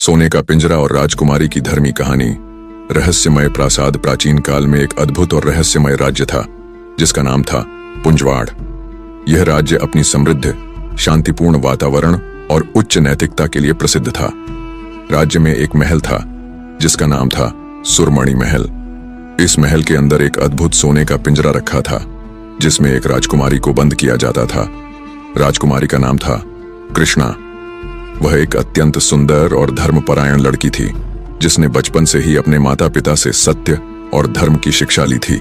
सोने का पिंजरा और राजकुमारी की धर्मी कहानी। रहस्यमय प्रासाद प्राचीन काल में एक अद्भुत और रहस्यमय राज्य था जिसका नाम था पुंजवाड़। यह राज्य अपनी समृद्ध, शांतिपूर्ण वातावरण और उच्च नैतिकता के लिए प्रसिद्ध था। राज्य में एक महल था जिसका नाम था सुरमणि महल। इस महल के अंदर एक अद्भुत सोने का पिंजरा रखा था जिसमें एक राजकुमारी को बंद किया जाता था। राजकुमारी का नाम था कृष्णा। वह एक अत्यंत सुंदर और धर्मपरायण लड़की थी जिसने बचपन से ही अपने माता पिता से सत्य और धर्म की शिक्षा ली थी।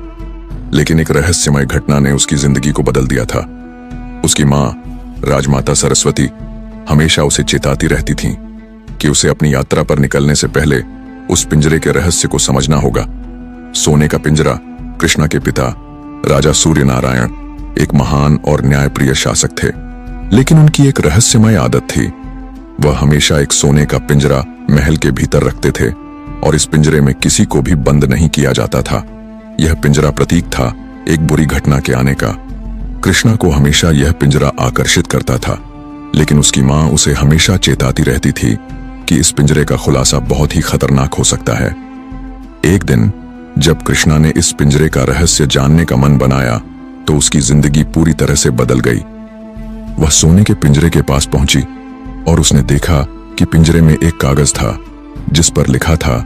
लेकिन एक रहस्यमय घटना ने उसकी जिंदगी को बदल दिया था। उसकी माँ राजमाता सरस्वती हमेशा उसे चेताती रहती थीं कि उसे अपनी यात्रा पर निकलने से पहले उस पिंजरे के रहस्य को समझना होगा। सोने का पिंजरा कृष्णा के पिता राजा सूर्यनारायण एक महान और न्यायप्रिय शासक थे, लेकिन उनकी एक रहस्यमय आदत थी। वह हमेशा एक सोने का पिंजरा महल के भीतर रखते थे और इस पिंजरे में किसी को भी बंद नहीं किया जाता था। यह पिंजरा प्रतीक था एक बुरी घटना के आने का। कृष्णा को हमेशा यह पिंजरा आकर्षित करता था, लेकिन उसकी माँ उसे हमेशा चेताती रहती थी कि इस पिंजरे का खुलासा बहुत ही खतरनाक हो सकता है। एक दिन जब कृष्णा ने इस पिंजरे का रहस्य जानने का मन बनाया तो उसकी जिंदगी पूरी तरह से बदल गई। वह सोने के पिंजरे के पास पहुंची और उसने देखा कि पिंजरे में एक कागज था जिस पर लिखा था,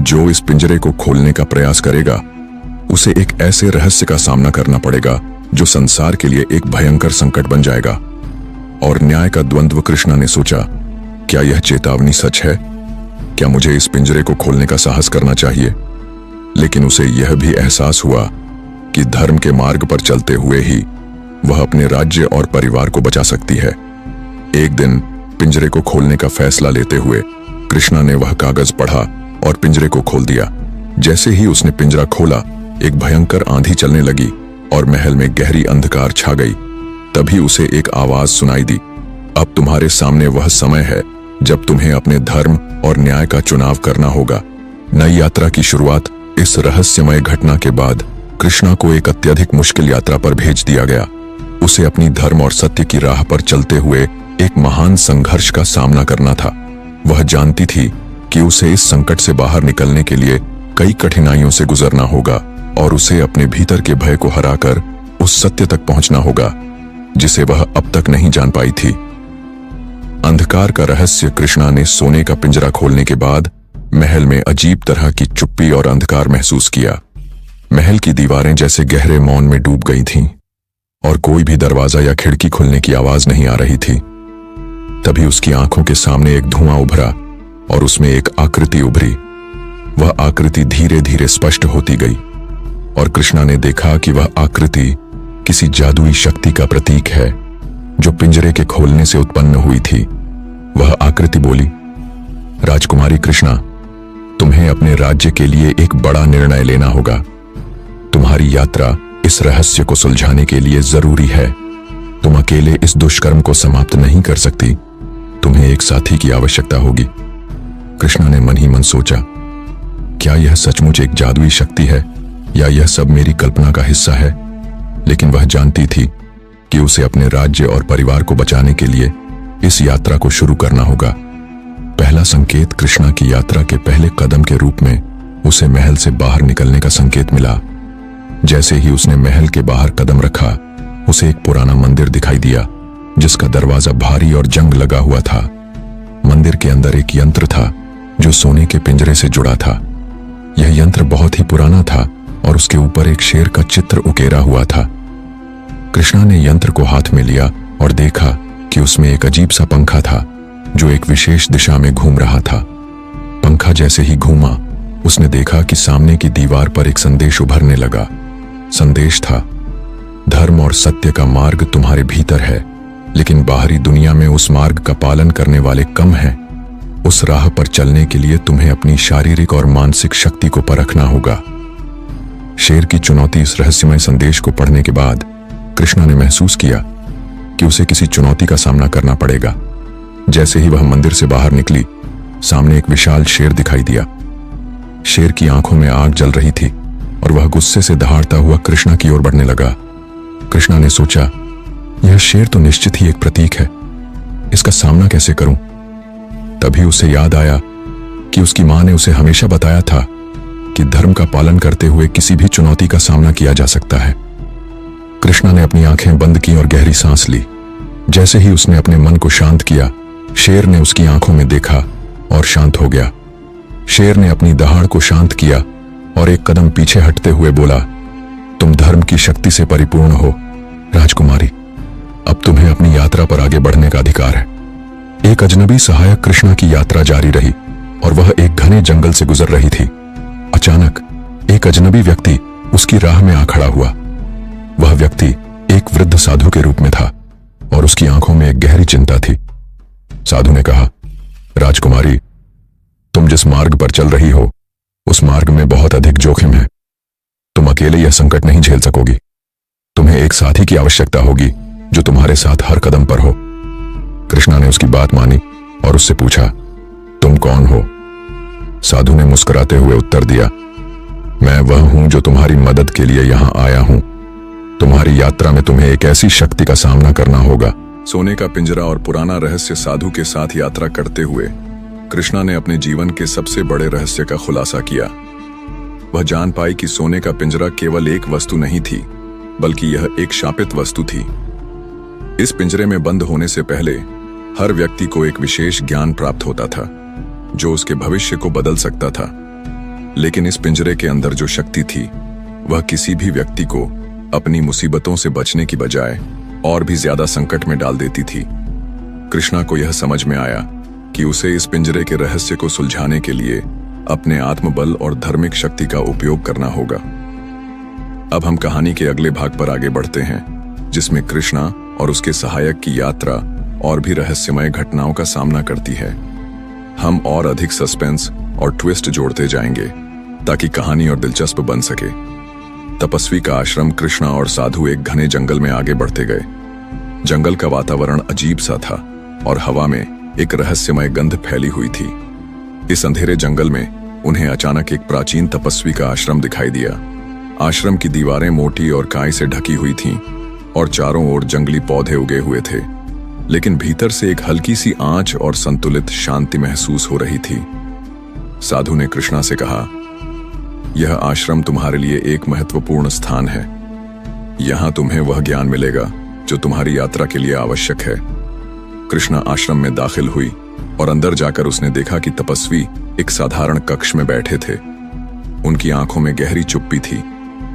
जो इस पिंजरे को खोलने का प्रयास करेगा उसे एक ऐसे रहस्य का सामना करना पड़ेगा जो संसार के लिए एक भयंकर संकट बन जाएगा। और न्याय का द्वंद्व। कृष्णा ने सोचा, क्या यह चेतावनी सच है? क्या मुझे इस पिंजरे को खोलने का साहस करना चाहिए? लेकिन उसे यह भी एहसास हुआ कि धर्म के मार्ग पर चलते हुए ही वह अपने राज्य और परिवार को बचा सकती है। एक दिन पिंजरे को खोलने का फैसला लेते हुए कृष्णा ने वह कागज पढ़ा और पिंजरे को खोल दिया। जैसे ही उसने पिंजरा खोला, एक भयंकर आंधी चलने लगी और महल में गहरी अंधकार छा गई। तभी उसे एक आवाज सुनाई दी, अब तुम्हारे सामने वह समय है जब तुम्हें अपने धर्म और न्याय का चुनाव करना होगा। नई यात्रा की शुरुआत। इस रहस्यमय घटना के बाद कृष्णा को एक अत्यधिक मुश्किल यात्रा पर भेज दिया गया। उसे अपनी धर्म और सत्य की राह पर चलते हुए एक महान संघर्ष का सामना करना था। वह जानती थी कि उसे इस संकट से बाहर निकलने के लिए कई कठिनाइयों से गुजरना होगा और उसे अपने भीतर के भय को हराकर उस सत्य तक पहुंचना होगा जिसे वह अब तक नहीं जान पाई थी। अंधकार का रहस्य। कृष्णा ने सोने का पिंजरा खोलने के बाद महल में अजीब तरह की चुप्पी और अंधकार महसूस किया। महल की दीवारें जैसे गहरे मौन में डूब गई थीं और कोई भी दरवाजा या खिड़की खुलने की आवाज नहीं आ रही थी। तभी उसकी आंखों के सामने एक धुआं उभरा और उसमें एक आकृति उभरी। वह आकृति धीरे धीरे स्पष्ट होती गई और कृष्णा ने देखा कि वह आकृति किसी जादुई शक्ति का प्रतीक है जो पिंजरे के खोलने से उत्पन्न हुई थी। वह आकृति बोली, राजकुमारी कृष्णा, तुम्हें अपने राज्य के लिए एक बड़ा निर्णय लेना होगा। तुम्हारी यात्रा इस रहस्य को सुलझाने के लिए जरूरी है। तुम अकेले इस दुष्कर्म को समाप्त नहीं कर सकती। तुम्हें एक साथी की आवश्यकता होगी। कृष्णा ने मन ही मन सोचा, क्या यह सचमुच एक जादुई शक्ति है या यह सब मेरी कल्पना का हिस्सा है? लेकिन वह जानती थी कि उसे अपने राज्य और परिवार को बचाने के लिए इस यात्रा को शुरू करना होगा। पहला संकेत। कृष्णा की यात्रा के पहले कदम के रूप में उसे महल से बाहर निकलने का संकेत मिला। जैसे ही उसने महल के बाहर कदम रखा, उसे एक पुराना मंदिर दिखाई दिया जिसका दरवाजा भारी और जंग लगा हुआ था। मंदिर के अंदर एक यंत्र था जो सोने के पिंजरे से जुड़ा था। यह यंत्र बहुत ही पुराना था और उसके ऊपर एक शेर का चित्र उकेरा हुआ था। कृष्णा ने यंत्र को हाथ में लिया और देखा कि उसमें एक अजीब सा पंखा था जो एक विशेष दिशा में घूम रहा था। पंखा जैसे ही घूमा, उसने देखा कि सामने की दीवार पर एक संदेश उभरने लगा। संदेश था, धर्म और सत्य का मार्ग तुम्हारे भीतर है, लेकिन बाहरी दुनिया में उस मार्ग का पालन करने वाले कम हैं। उस राह पर चलने के लिए तुम्हें अपनी शारीरिक और मानसिक शक्ति को परखना होगा। शेर की चुनौती। इस रहस्यमय संदेश को पढ़ने के बाद कृष्णा ने महसूस किया कि उसे किसी चुनौती का सामना करना पड़ेगा। जैसे ही वह मंदिर से बाहर निकली, सामने एक विशाल शेर दिखाई दिया। शेर की आंखों में आग जल रही थी और वह गुस्से से दहाड़ता हुआ कृष्णा की ओर बढ़ने लगा। कृष्णा ने सोचा, यह शेर तो निश्चित ही एक प्रतीक है, इसका सामना कैसे करूं? तभी उसे याद आया कि उसकी मां ने उसे हमेशा बताया था कि धर्म का पालन करते हुए किसी भी चुनौती का सामना किया जा सकता है। कृष्णा ने अपनी आंखें बंद की और गहरी सांस ली। जैसे ही उसने अपने मन को शांत किया, शेर ने उसकी आंखों में देखा और शांत हो गया। शेर ने अपनी दहाड़ को शांत किया और एक कदम पीछे हटते हुए बोला, तुम धर्म की शक्ति से परिपूर्ण हो राजकुमारी, अब तुम्हें अपनी यात्रा पर आगे बढ़ने का अधिकार है। एक अजनबी सहायक कृष्णा की यात्रा जारी रही और वह एक घने जंगल से गुजर रही थी। अचानक एक अजनबी व्यक्ति उसकी राह में आ खड़ा हुआ। वह व्यक्ति एक वृद्ध साधु के रूप में था और उसकी आंखों में एक गहरी चिंता थी। साधु ने कहा, राजकुमारी, तुम जिस मार्ग पर चल रही हो उस मार्ग में बहुत अधिक जोखिम है। तुम अकेले यह संकट नहीं झेल सकोगी। तुम्हें एक साथी की आवश्यकता होगी जो तुम्हारे साथ हर कदम पर हो। कृष्णा ने उसकी बात मानी और उससे पूछा, तुम कौन हो? साधु ने मुस्कुराते हुए उत्तर दिया, मैं वह हूं जो तुम्हारी मदद के लिए यहां आया हूं। तुम्हारी यात्रा में तुम्हें एक ऐसी शक्ति का सामना करना होगा। सोने का पिंजरा और पुराना रहस्य साधु के साथ यात्रा करते हुए कृष्णा ने अपने जीवन के सबसे बड़े रहस्य का खुलासा किया। वह जान पाई कि सोने का पिंजरा केवल एक वस्तु नहीं थी, बल्कि यह एक शापित वस्तु थी। इस पिंजरे में बंद होने से पहले हर व्यक्ति को एक विशेष ज्ञान प्राप्त होता था जो उसके भविष्य को बदल सकता था। लेकिन इस पिंजरे के अंदर जो शक्ति थी वह किसी भी व्यक्ति को अपनी मुसीबतों से बचने की बजाय और भी ज्यादा संकट में डाल देती थी। कृष्णा को यह समझ में आया कि उसे इस पिंजरे के रहस्य को सुलझाने के लिए अपने आत्मबल और धार्मिक शक्ति का उपयोग करना होगा। अब हम कहानी के अगले भाग पर आगे बढ़ते हैं, जिसमें कृष्णा और उसके सहायक की यात्रा और भी रहस्यमय घटनाओं का सामना करती है। हम और अधिक सस्पेंस और ट्विस्ट जोड़ते जाएंगे ताकि कहानी और दिलचस्प बन सके। तपस्वी का आश्रम कृष्णा और साधु एक घने जंगल में आगे बढ़ते गए। जंगल का वातावरण अजीब सा था और हवा में एक रहस्यमय गंध फैली हुई थी। इस अंधेरे जंगल में उन्हें अचानक एक प्राचीन तपस्वी का आश्रम दिखाई दिया। आश्रम की दीवारें मोटी और काई से ढकी हुई थीं और चारों ओर जंगली पौधे उगे हुए थे, लेकिन भीतर से एक हल्की सी आंच और संतुलित शांति महसूस हो रही थी। साधु ने कृष्णा से कहा, यह आश्रम तुम्हारे लिए एक महत्वपूर्ण स्थान है। यहां तुम्हें वह ज्ञान मिलेगा जो तुम्हारी यात्रा के लिए आवश्यक है। कृष्णा आश्रम में दाखिल हुई और अंदर जाकर उसने देखा कि तपस्वी एक साधारण कक्ष में बैठे थे। उनकी आंखों में गहरी चुप्पी थी,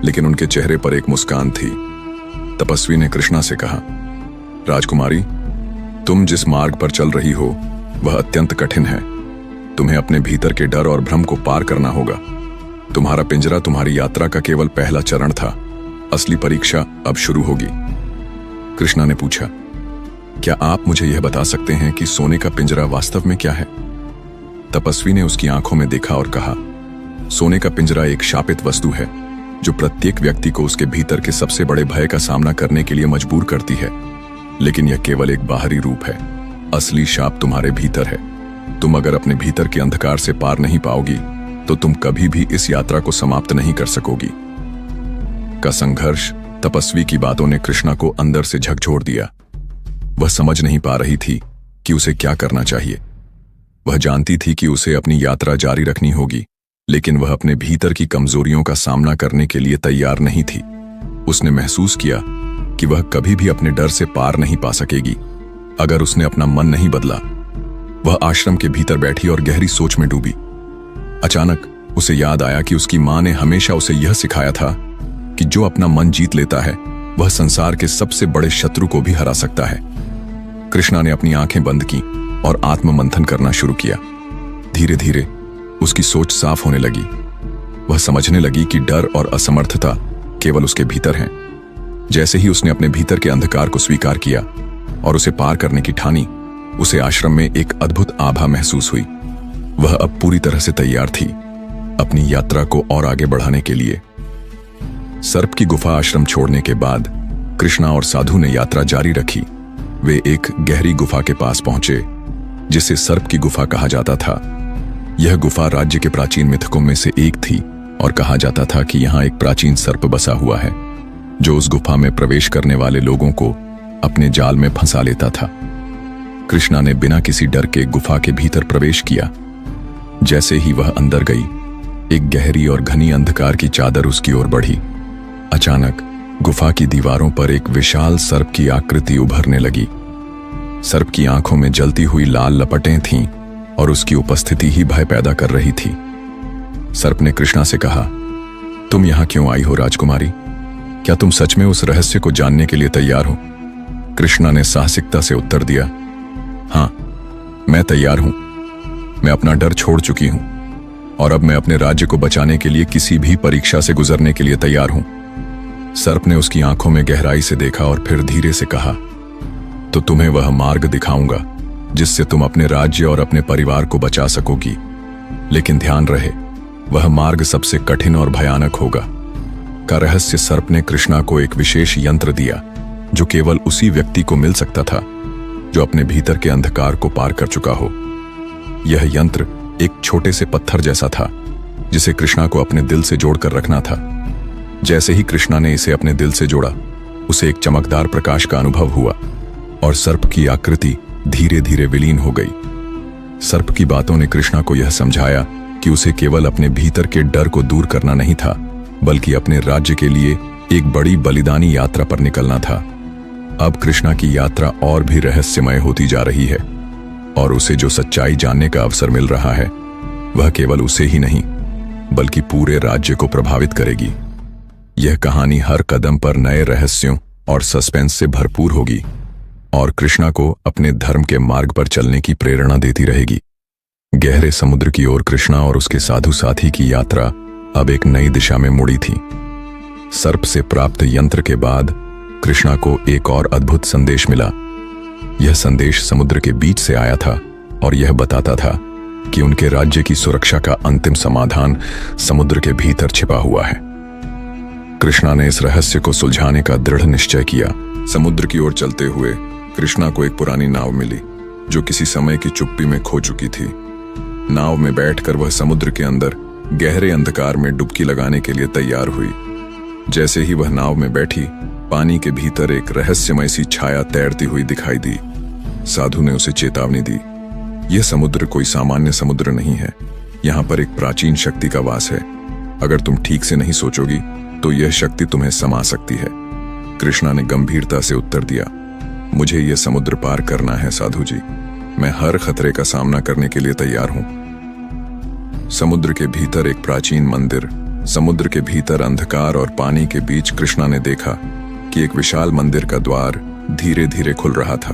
लेकिन उनके चेहरे पर एक मुस्कान थी। तपस्वी ने कृष्णा से कहा, राजकुमारी, तुम जिस मार्ग पर चल रही हो वह अत्यंत कठिन है। तुम्हें अपने भीतर के डर और भ्रम को पार करना होगा। तुम्हारा पिंजरा तुम्हारी यात्रा का केवल पहला चरण था। असली परीक्षा अब शुरू होगी। कृष्णा ने पूछा, क्या आप मुझे यह बता सकते हैं कि सोने का पिंजरा वास्तव में क्या है? तपस्वी ने उसकी आंखों में देखा और कहा, सोने का पिंजरा एक शापित वस्तु है जो प्रत्येक व्यक्ति को उसके भीतर के सबसे बड़े भय का सामना करने के लिए मजबूर करती है। लेकिन यह केवल एक बाहरी रूप है। असली शाप तुम्हारे भीतर है। तुम अगर अपने भीतर के अंधकार से पार नहीं पाओगी तो तुम कभी भी इस यात्रा को समाप्त नहीं कर सकोगी। का संघर्ष। तपस्वी की बातों ने कृष्णा को अंदर से झकझोर दिया। वह समझ नहीं पा रही थी कि उसे क्या करना चाहिए। वह जानती थी कि उसे अपनी यात्रा जारी रखनी होगी, लेकिन वह अपने भीतर की कमजोरियों का सामना करने के लिए तैयार नहीं थी। उसने महसूस किया कि वह कभी भी अपने डर से पार नहीं पा सकेगी अगर उसने अपना मन नहीं बदला। वह आश्रम के भीतर बैठी और गहरी सोच में डूबी। अचानक उसे याद आया कि उसकी मां ने हमेशा उसे यह सिखाया था कि जो अपना मन जीत लेता है वह संसार के सबसे बड़े शत्रु को भी हरा सकता है। कृष्णा ने अपनी आंखें बंद की और आत्ममंथन करना शुरू किया। धीरे धीरे उसकी सोच साफ होने लगी। वह समझने लगी कि डर और असमर्थता केवल उसके भीतर हैं। जैसे ही उसने अपने भीतर के अंधकार को स्वीकार किया और उसे पार करने की ठानी, उसे आश्रम में एक अद्भुत आभा महसूस हुई। वह अब पूरी तरह से तैयार थी अपनी यात्रा को और आगे बढ़ाने के लिए। सर्प की गुफा आश्रम छोड़ने के बाद कृष्णा और साधु ने यात्रा जारी रखी। वे एक गहरी गुफा के पास पहुंचे जिसे सर्प की गुफा कहा जाता था। यह गुफा राज्य के प्राचीन मिथकों में से एक थी और कहा जाता था कि यहाँ एक प्राचीन सर्प बसा हुआ है जो उस गुफा में प्रवेश करने वाले लोगों को अपने जाल में फंसा लेता था। कृष्णा ने बिना किसी डर के गुफा के भीतर प्रवेश किया। जैसे ही वह अंदर गई, एक गहरी और घनी अंधकार की चादर उसकी ओर बढ़ी। अचानक गुफा की दीवारों पर एक विशाल सर्प की आकृति उभरने लगी। सर्प की आंखों में जलती हुई लाल लपटें थीं और उसकी उपस्थिति ही भय पैदा कर रही थी। सर्प ने कृष्णा से कहा, तुम यहां क्यों आई हो राजकुमारी? क्या तुम सच में उस रहस्य को जानने के लिए तैयार हो? कृष्णा ने साहसिकता से उत्तर दिया, हां, मैं तैयार हूं। मैं अपना डर छोड़ चुकी हूं और अब मैं अपने राज्य को बचाने के लिए किसी भी परीक्षा से गुजरने के लिए तैयार हूं। सर्प ने उसकी आंखों में गहराई से देखा और फिर धीरे से कहा, तो तुम्हें वह मार्ग दिखाऊंगा जिससे तुम अपने राज्य और अपने परिवार को बचा सकोगी। लेकिन ध्यान रहे, वह मार्ग सबसे कठिन और भयानक होगा। का रहस्य सर्प ने कृष्णा को एक विशेष यंत्र दिया जो केवल उसी व्यक्ति को मिल सकता था जो अपने भीतर के अंधकार को पार कर चुका हो। यह यंत्र एक छोटे से पत्थर जैसा था जिसे कृष्णा को अपने दिल से जोड़कर रखना था। जैसे ही कृष्णा ने इसे अपने दिल से जोड़ा, उसे एक चमकदार प्रकाश का अनुभव हुआ और सर्प की आकृति धीरे धीरे विलीन हो गई। सर्प की बातों ने कृष्णा को यह समझाया कि उसे केवल अपने भीतर के डर को दूर करना नहीं था, बल्कि अपने राज्य के लिए एक बड़ी बलिदानी यात्रा पर निकलना था। अब कृष्णा की यात्रा और भी रहस्यमय होती जा रही है और उसे जो सच्चाई जानने का अवसर मिल रहा है, वह केवल उसे ही नहीं बल्कि पूरे राज्य को प्रभावित करेगी। यह कहानी हर कदम पर नए रहस्यों और सस्पेंस से भरपूर होगी और कृष्णा को अपने धर्म के मार्ग पर चलने की प्रेरणा देती रहेगी। गहरे समुद्र की ओर कृष्णा और उसके साधु साथी की यात्रा अब एक नई दिशा में मुड़ी थी। सर्प से प्राप्त यंत्र के बाद कृष्णा को एक और अद्भुत संदेश मिला। यह संदेश समुद्र के बीच से आया था और यह बताता था कि उनके राज्य की सुरक्षा का अंतिम समाधान समुद्र के भीतर छिपा हुआ है। कृष्णा ने इस रहस्य को सुलझाने का दृढ़ निश्चय किया। समुद्र की ओर चलते हुए कृष्णा को एक पुरानी नाव मिली जो किसी समय की चुप्पी में खो चुकी थी। नाव में बैठकर वह समुद्र के अंदर गहरे अंधकार में डुबकी लगाने के लिए तैयार हुई। जैसे ही वह नाव में बैठी, पानी के भीतर एक रहस्यमय सी छाया तैरती हुई दिखाई दी। साधु ने उसे चेतावनी दी, यह समुद्र कोई सामान्य समुद्र नहीं है, यहाँ पर एक प्राचीन शक्ति का वास है। अगर तुम ठीक से नहीं सोचोगी तो यह शक्ति तुम्हें समा सकती है। कृष्णा ने गंभीरता से उत्तर दिया, मुझे यह समुद्र पार करना है साधु जी। मैं हर खतरे का सामना करने के लिए तैयार हूं। समुद्र के भीतर एक प्राचीन मंदिर। समुद्र के भीतर अंधकार और पानी के बीच कृष्णा ने देखा कि एक विशाल मंदिर का द्वार धीरे धीरे खुल रहा था।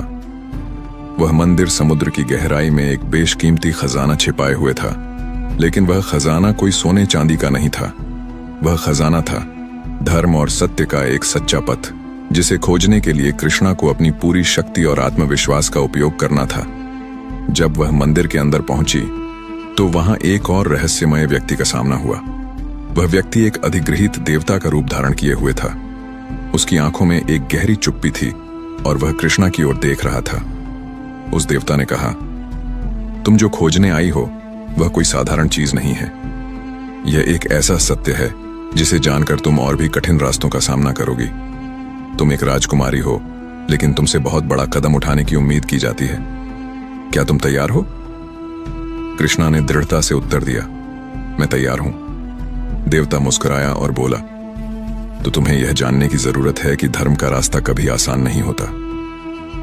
वह मंदिर समुद्र की गहराई में एक बेशकीमती खजाना छिपाए हुए था, लेकिन वह खजाना कोई सोने चांदी का नहीं था। वह खजाना था धर्म और सत्य का एक सच्चा पथ, जिसे खोजने के लिए कृष्णा को अपनी पूरी शक्ति और आत्मविश्वास का उपयोग करना था। जब वह मंदिर के अंदर पहुंची तो वहां एक और रहस्यमय व्यक्ति का सामना हुआ। वह व्यक्ति एक अधिग्रहित देवता का रूप धारण किए हुए था। उसकी आंखों में एक गहरी चुप्पी थी और वह कृष्णा की ओर देख रहा था। उस देवता ने कहा, तुम जो खोजने आई हो वह कोई साधारण चीज नहीं है। यह एक ऐसा सत्य है जिसे जानकर तुम और भी कठिन रास्तों का सामना करोगी। तुम एक राजकुमारी हो, लेकिन तुमसे बहुत बड़ा कदम उठाने की उम्मीद की जाती है। क्या तुम तैयार हो? कृष्णा ने दृढ़ता से उत्तर दिया, मैं तैयार हूं। देवता मुस्कुराया और बोला, तो तुम्हें यह जानने की जरूरत है कि धर्म का रास्ता कभी आसान नहीं होता।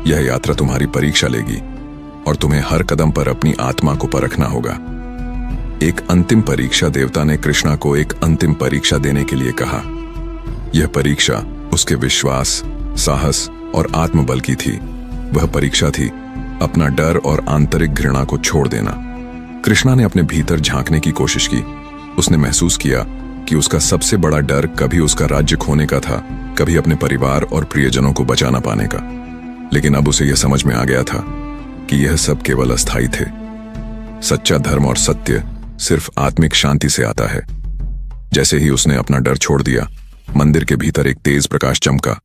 यह यात्रा तुम्हारी परीक्षा लेगी और तुम्हें हर कदम पर अपनी आत्मा को परखना होगा। एक अंतिम परीक्षा। देवता ने कृष्णा को एक अंतिम परीक्षा देने के लिए कहा। यह परीक्षा उसके विश्वास, साहस और आत्मबल की थी। वह परीक्षा थी अपना डर और आंतरिक घृणा को छोड़ देना। कृष्णा ने अपने भीतर झांकने की कोशिश की। उसने महसूस किया कि उसका सबसे बड़ा डर कभी उसका राज्य खोने का था, कभी अपने परिवार और प्रियजनों को बचा ना पाने का। लेकिन अब उसे यह समझ में आ गया था कि यह सब केवल अस्थायी थे। सच्चा धर्म और सत्य सिर्फ आत्मिक शांति से आता है। जैसे ही उसने अपना डर छोड़ दिया, मंदिर के भीतर एक तेज प्रकाश चमका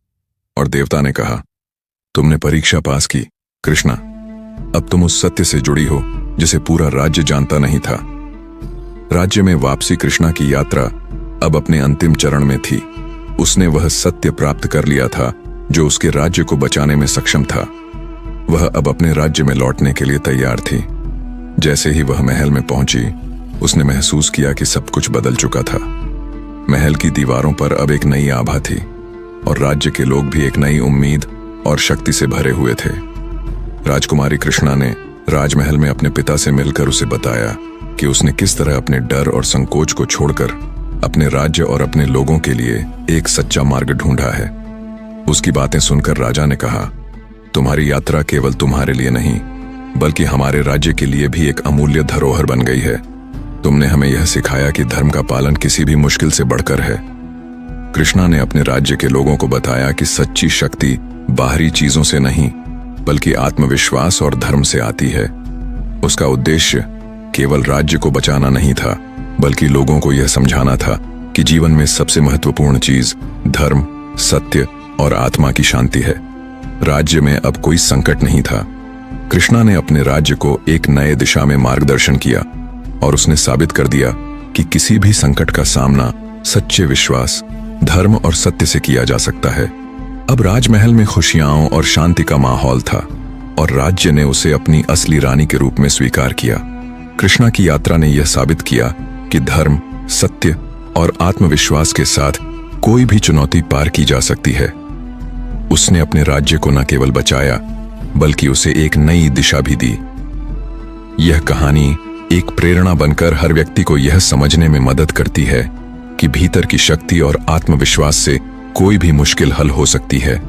और देवता ने कहा, तुमने परीक्षा पास की कृष्णा। अब तुम उस सत्य से जुड़ी हो जिसे पूरा राज्य जानता नहीं था। राज्य में वापसी। कृष्णा की यात्रा अब अपने अंतिम चरण में थी। उसने वह सत्य प्राप्त कर लिया था जो उसके राज्य को बचाने में सक्षम था। वह अब अपने राज्य में लौटने के लिए तैयार थी। जैसे ही वह महल में पहुंची, उसने महसूस किया कि सब कुछ बदल चुका था। महल की दीवारों पर अब एक नई आभा थी और राज्य के लोग भी एक नई उम्मीद और शक्ति से भरे हुए थे। राजकुमारी कृष्णा ने राजमहल में अपने पिता से मिलकर उसे बताया कि उसने किस तरह अपने डर और संकोच को छोड़कर अपने राज्य और अपने लोगों के लिए एक सच्चा मार्ग ढूंढा है। उसकी बातें सुनकर राजा ने कहा, तुम्हारी यात्रा केवल तुम्हारे लिए नहीं बल्कि हमारे राज्य के लिए भी एक अमूल्य धरोहर बन गई है। तुमने हमें यह सिखाया कि धर्म का पालन किसी भी मुश्किल से बढ़कर है। कृष्णा ने अपने राज्य के लोगों को बताया कि सच्ची शक्ति बाहरी चीजों से नहीं बल्कि आत्मविश्वास और धर्म से आती है। उसका उद्देश्य केवल राज्य को बचाना नहीं था बल्कि लोगों को यह समझाना था कि जीवन में सबसे महत्वपूर्ण चीज धर्म, सत्य और आत्मा की शांति है। राज्य में अब कोई संकट नहीं था। कृष्णा ने अपने राज्य को एक नए दिशा में मार्गदर्शन किया और उसने साबित कर दिया कि किसी भी संकट का सामना सच्चे विश्वास, धर्म और सत्य से किया जा सकता है। अब राजमहल में खुशियां और शांति का माहौल था और राज्य ने उसे अपनी असली रानी के रूप में स्वीकार किया। कृष्णा की यात्रा ने यह साबित किया कि धर्म, सत्य और आत्मविश्वास के साथ कोई भी चुनौती पार की जा सकती है। उसने अपने राज्य को न केवल बचाया बल्कि उसे एक नई दिशा भी दी। यह कहानी एक प्रेरणा बनकर हर व्यक्ति को यह समझने में मदद करती है कि भीतर की शक्ति और आत्मविश्वास से कोई भी मुश्किल हल हो सकती है।